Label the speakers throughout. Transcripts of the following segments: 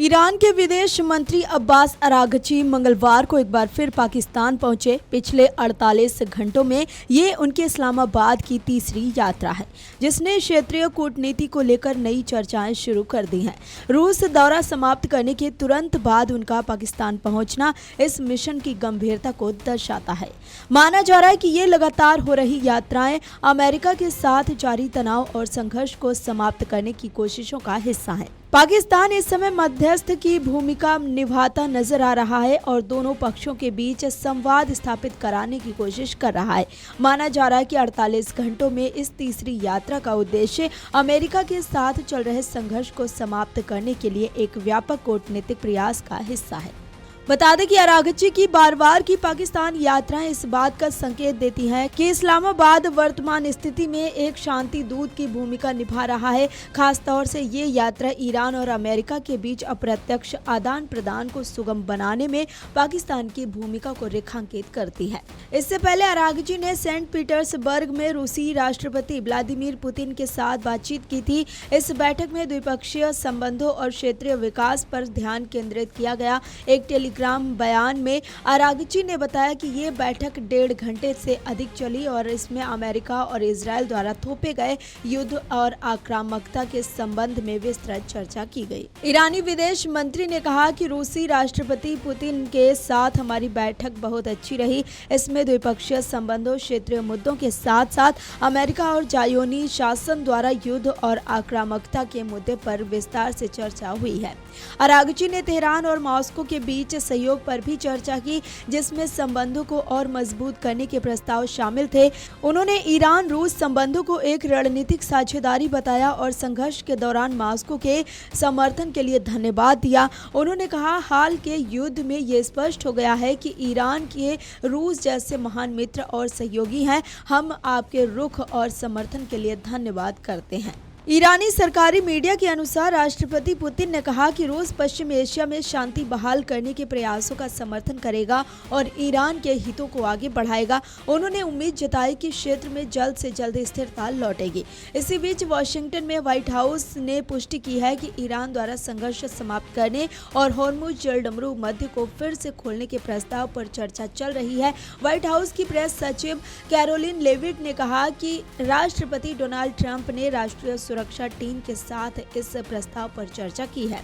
Speaker 1: Iran के विदेश मंत्री अब्बास अरागची मंगलवार को एक बार फिर पाकिस्तान पहुंचे। पिछले 48 घंटों में ये उनके इस्लामाबाद की तीसरी यात्रा है, जिसने क्षेत्रीय कूटनीति को लेकर नई चर्चाएं शुरू कर दी हैं। रूस दौरा समाप्त करने के तुरंत बाद उनका पाकिस्तान पहुंचना इस मिशन की गंभीरता को दर्शाता है। माना जा रहा है कि ये लगातार हो रही यात्राएं अमेरिका के साथ जारी तनाव और संघर्ष को समाप्त करने की कोशिशों का हिस्सा है। पाकिस्तान इस समय मध्यस्थ की भूमिका निभाता नजर आ रहा है और दोनों पक्षों के बीच संवाद स्थापित कराने की कोशिश कर रहा है। माना जा रहा है कि 48 घंटों में इस तीसरी यात्रा का उद्देश्य अमेरिका के साथ चल रहे संघर्ष को समाप्त करने के लिए एक व्यापक कूटनीतिक प्रयास का हिस्सा है। बता दें कि अरागची की बार-बार की पाकिस्तान यात्राएं इस बात का संकेत देती हैं कि इस्लामाबाद वर्तमान स्थिति में एक शांति दूत की भूमिका निभा रहा है। खास तौर से ये यात्रा ईरान और अमेरिका के बीच अप्रत्यक्ष आदान प्रदान को सुगम बनाने में पाकिस्तान की भूमिका को रेखांकित करती है। इससे पहले अरागची ने सेंट पीटर्सबर्ग में रूसी राष्ट्रपति व्लादिमीर पुतिन के साथ बातचीत की थी। इस बैठक में द्विपक्षीय संबंधों और क्षेत्रीय विकास पर ध्यान केंद्रित किया गया। एक टेलीग्राम बयान में अरागची ने बताया कि ये बैठक 1.5 घंटे से अधिक चली और इसमें अमेरिका और इजरायल द्वारा थोपे गए युद्ध और आक्रामकता के संबंध में विस्तृत चर्चा की गई। ईरानी विदेश मंत्री ने कहा कि रूसी राष्ट्रपति पुतिन के साथ हमारी बैठक बहुत अच्छी रही। इसमें द्विपक्षीय संबंधों, क्षेत्रीय मुद्दों के साथ साथ अमेरिका और जायोनी शासन द्वारा युद्ध और आक्रामकता के मुद्दे पर विस्तार से चर्चा हुई है। अरागची ने तेहरान और मॉस्को के बीच सहयोग पर भी चर्चा की, जिसमें संबंधों को और मजबूत करने के प्रस्ताव शामिल थे। उन्होंने ईरान रूस संबंधों को एक रणनीतिक साझेदारी बताया और संघर्ष के दौरान मॉस्को के समर्थन के लिए धन्यवाद दिया। उन्होंने कहा, हाल के युद्ध में ये स्पष्ट हो गया है कि ईरान के रूस जैसे महान मित्र और सहयोगी हैं। हम आपके रुख और समर्थन के लिए धन्यवाद करते हैं। ईरानी सरकारी मीडिया के अनुसार राष्ट्रपति पुतिन ने कहा कि रूस पश्चिम एशिया में शांति बहाल करने के प्रयासों का समर्थन करेगा और ईरान के हितों को आगे बढ़ाएगा। उन्होंने उम्मीद जताई कि क्षेत्र में जल्द से जल्द स्थिरता लौटेगी। इसी बीच वाशिंगटन में व्हाइट हाउस ने पुष्टि की है कि ईरान द्वारा संघर्ष समाप्त करने और हॉर्मुज जलडमरू मध्य को फिर से खोलने के प्रस्ताव पर चर्चा चल रही है। व्हाइट हाउस की प्रेस सचिव कैरोलिन लेविट ने कहा कि राष्ट्रपति डोनाल्ड ट्रंप ने राष्ट्रीय सुरक्षा टीम के साथ इस प्रस्ताव पर चर्चा की है।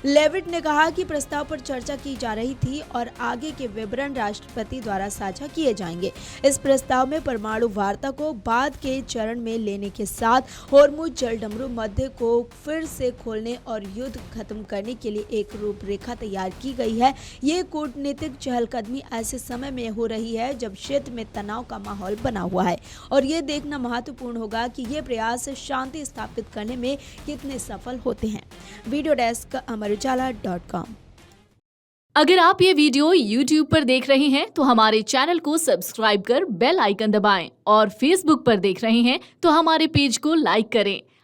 Speaker 1: लेविट ने कहा कि प्रस्ताव पर चर्चा की जा रही थी और आगे के विवरण राष्ट्रपति द्वारा साझा किए जाएंगे। इस प्रस्ताव में परमाणु वार्ता को बाद के चरण में लेने के साथ हॉर्मुज जलडमरू मध्य को फिर से खोलने और युद्ध खत्म करने के लिए एक रूपरेखा तैयार की गई है। ये कूटनीतिक चहलकदमी ऐसे समय में हो रही है जब क्षेत्र में तनाव का माहौल बना हुआ है और ये देखना महत्वपूर्ण होगा कि ये प्रयास शांति स्थापित करने में कितने सफल होते हैं। Video desk amarujala.com।
Speaker 2: अगर आप ये वीडियो YouTube पर देख रहे हैं तो हमारे चैनल को सब्सक्राइब कर बेल आइकन दबाएं और Facebook पर देख रहे हैं तो हमारे पेज को लाइक करें।